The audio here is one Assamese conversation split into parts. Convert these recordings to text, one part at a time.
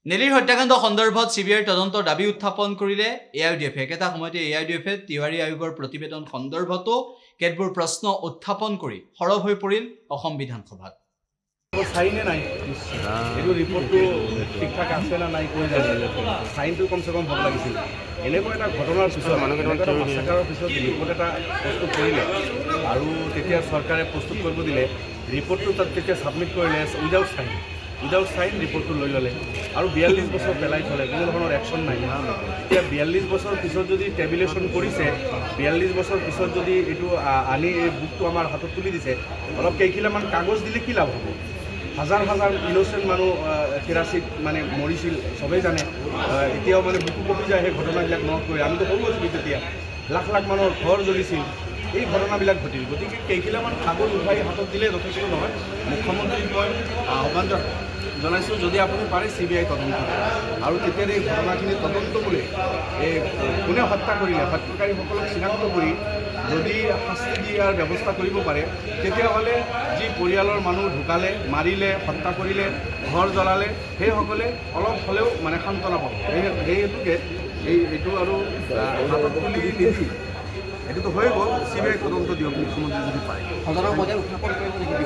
নেলিৰ হত্যাকাণ্ড সন্দৰ্ভত চিবিআইৰ তদন্তৰ দাবী উত্থাপন কৰিলে এআইইউডিএফ। একেটা সময়তে এআইইউডিএফে তিৱাৰী আয়োগৰ প্ৰতিবেদন সন্দৰ্ভতো কেতবোৰ প্ৰশ্ন উত্থাপন কৰি সৰব হৈ পৰিল অসম বিধানসভাত। চাইনে নাই এইটো ৰিপৰ্টটো ঠিক ঠাক আছে না নাই কৈ যায় চাইনটো কমচে কম হ'ব লাগিছিল। এনেকুৱা এটা ঘটনাৰ পিছত মাছাকাৰৰ পিছত ৰিপৰ্ট এটা প্ৰস্তুত কৰিলে আৰু তেতিয়া চৰকাৰে প্ৰস্তুত কৰিব দিলে ৰিপৰ্টটো তাত তেতিয়া ছাবমিট কৰিলে উইদাউট চাইন ৰিপৰ্টটো লৈ ল'লে আৰু 42 বছৰ পেলাই থ'লে, কোনো ধৰণৰ একশ্যন নাই। এতিয়া 42 বছৰ পিছত যদি টেবুলেশ্যন কৰিছে, 42 বছৰ পিছত যদি এইটো আনি এই বুকটো আমাৰ হাতত তুলি দিছে, অলপ কেইখিলামান কাগজ দিলে কি লাভ হ'ব? হাজাৰ হাজাৰ ইন'চেণ্ট মানুহ 83 মানে মৰিছিল, চবেই জানে। এতিয়াও মানে বুকু কপি যায় সেই ঘটনাবিলাক মনত কৰি। আমিতো সৰু আছিলোঁ তেতিয়া, লাখ লাখ মানুহৰ ঘৰ জ্বলিছিল, এই ঘটনাবিলাক ঘটিল। গতিকে কেইখিলামান কাগজ উঠাই হাতত দিলে যথেষ্ট নহয়। মুখ্যমন্ত্ৰীক মই আহ্বান জনাইছোঁ, যদি আপুনি পাৰে চিবিআই তদন্ত আৰু তেতিয়া এই ঘটনাখিনি তদন্ত কৰি এই কোনে হত্যা কৰিলে হত্যাকাৰীসকলক চিনাক্ত কৰি যদি শাস্তি দিয়াৰ ব্যৱস্থা কৰিব পাৰে, তেতিয়াহ'লে যি পৰিয়ালৰ মানুহ ঢুকালে, মাৰিলে, হত্যা কৰিলে, ঘৰ জ্বলালে, সেইসকলে অলপ হ'লেও মানে সান্তনা পাব। সেই হেতুকে এইটো আৰু হাতত তুলি নিদি এইটোতো হৈ গ'ল, চিবিআই তদন্ত দিয়ক মুখ্যমন্ত্ৰী যদি পাৰে। সদনৰ বজাই উত্থাপন কৰিব নেকি?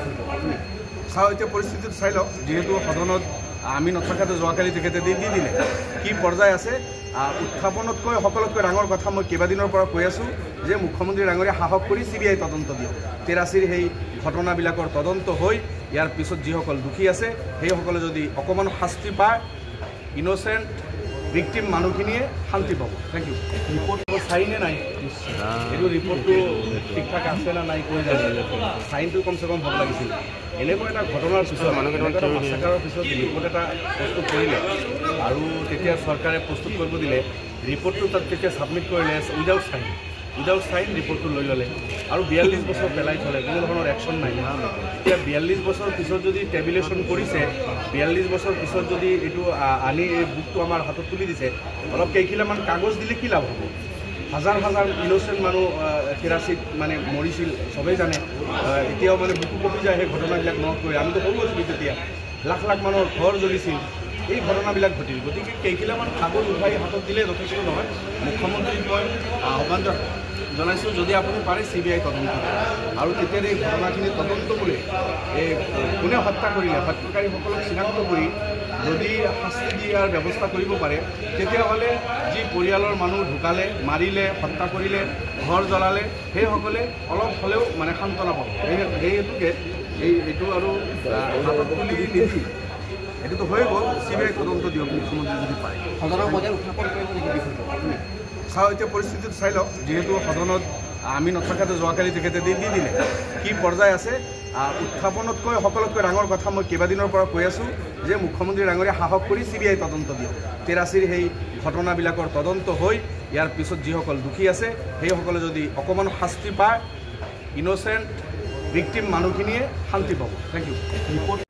চাওঁ এতিয়া পৰিস্থিতিটো চাই লওক। যিহেতু সদনত আমি নথকাতে যোৱাকালি তেখেতে দি দিলে কি পৰ্যায় আছে। উত্থাপনতকৈ সকলোতকৈ ডাঙৰ কথা মই কেইবাদিনৰ পৰা কৈ আছোঁ যে মুখ্যমন্ত্ৰী ডাঙৰীয়া সাহস কৰি চিবিআই তদন্ত দিয়ক। 83 সেই ঘটনাবিলাকৰ তদন্ত হৈ ইয়াৰ পিছত যিসকল দোষী আছে সেইসকলে যদি অকণমান শাস্তি পায়, ইন'চেণ্ট ভিক্টিম মানুহখিনিয়ে শান্তি পাব। Thank you. ৰিপৰ্টটো চাইনে নাই এইটো ৰিপৰ্টটো ঠিক ঠাক আছে না নাই কৈ যায় চাইনটো কমচে কম হ'ব লাগিছিল। এনেকুৱা এটা ঘটনাৰ পিছত মাছাকাৰৰ পিছত ৰিপৰ্ট এটা প্ৰস্তুত কৰিলে আৰু তেতিয়া চৰকাৰে প্ৰস্তুত কৰিব দিলে ৰিপৰ্টটো তাত তেতিয়া ছাবমিট কৰিলে উইদাউট চাইন ৰিপৰ্টটো লৈ ল'লে আৰু 42 বছৰ পেলাই থ'লে, কোনো ধৰণৰ একশ্যন নাই। এতিয়া 42 বছৰ পিছত যদি টেবুলেশ্যন কৰিছে, 42 বছৰ পিছত যদি এইটো আনি এই বুকটো আমাৰ হাতত তুলি দিছে, অলপ কেইখিলামান কাগজ দিলে কি লাভ হ'ব? হাজাৰ হাজাৰ ইন'চেণ্ট মানুহ 83 মানে মৰিছিল, চবেই জানে। এতিয়াও মানে বুকু কপি যায় সেই ঘটনাবিলাক মনত কৰি। আমিতো সৰু আছিলোঁ তেতিয়া, লাখ লাখ মানুহৰ ঘৰ জ্বলিছিল, এই ঘটনাবিলাক ঘটিল। গতিকে কেইখিলামান কাগজ উঠাই হাতত দিলে যথেষ্ট নহয়। মুখ্যমন্ত্ৰীক মই আহ্বান জনাইছোঁ, যদি আপুনি পাৰে চিবিআই তদন্ত আৰু তেতিয়া এই ঘটনাখিনি তদন্ত কৰি এই কোনে হত্যা কৰিলে হত্যাকাৰীসকলক চিনাক্ত কৰি যদি শাস্তি দিয়াৰ ব্যৱস্থা কৰিব পাৰে, তেতিয়াহ'লে যি পৰিয়ালৰ মানুহ ঢুকালে, মাৰিলে, হত্যা কৰিলে, ঘৰ জ্বলালে, সেইসকলে অলপ হ'লেও মানে সান্তনা পাব। সেই হেতুকে এইটো আৰু হাতত তুলি নিদি এইটোতো হৈ গ'ল, চিবিআই তদন্ত দিয়ক মুখ্যমন্ত্ৰী যদি পাৰে। সদনৰ বজাই উত্থাপন কৰিব নেকি? চাওঁ এতিয়া পৰিস্থিতিটো চাই লওক। যিহেতু সদনত আমি নথকাতে যোৱাকালি তেখেতে দি দিলে কি পৰ্যায় আছে। উত্থাপনতকৈ সকলোতকৈ ডাঙৰ কথা মই কেইবাদিনৰ পৰা কৈ আছোঁ যে মুখ্যমন্ত্ৰী ডাঙৰীয়া সাহস কৰি চিবিআই তদন্ত দিয়ক। 83 সেই ঘটনাবিলাকৰ তদন্ত হৈ ইয়াৰ পিছত যিসকল দোষী আছে সেইসকলে যদি অকণমান শাস্তি পায়, ইন'চেণ্ট ভিক্টিম মানুহখিনিয়ে শান্তি পাব। Thank U. ৰিপৰ্ট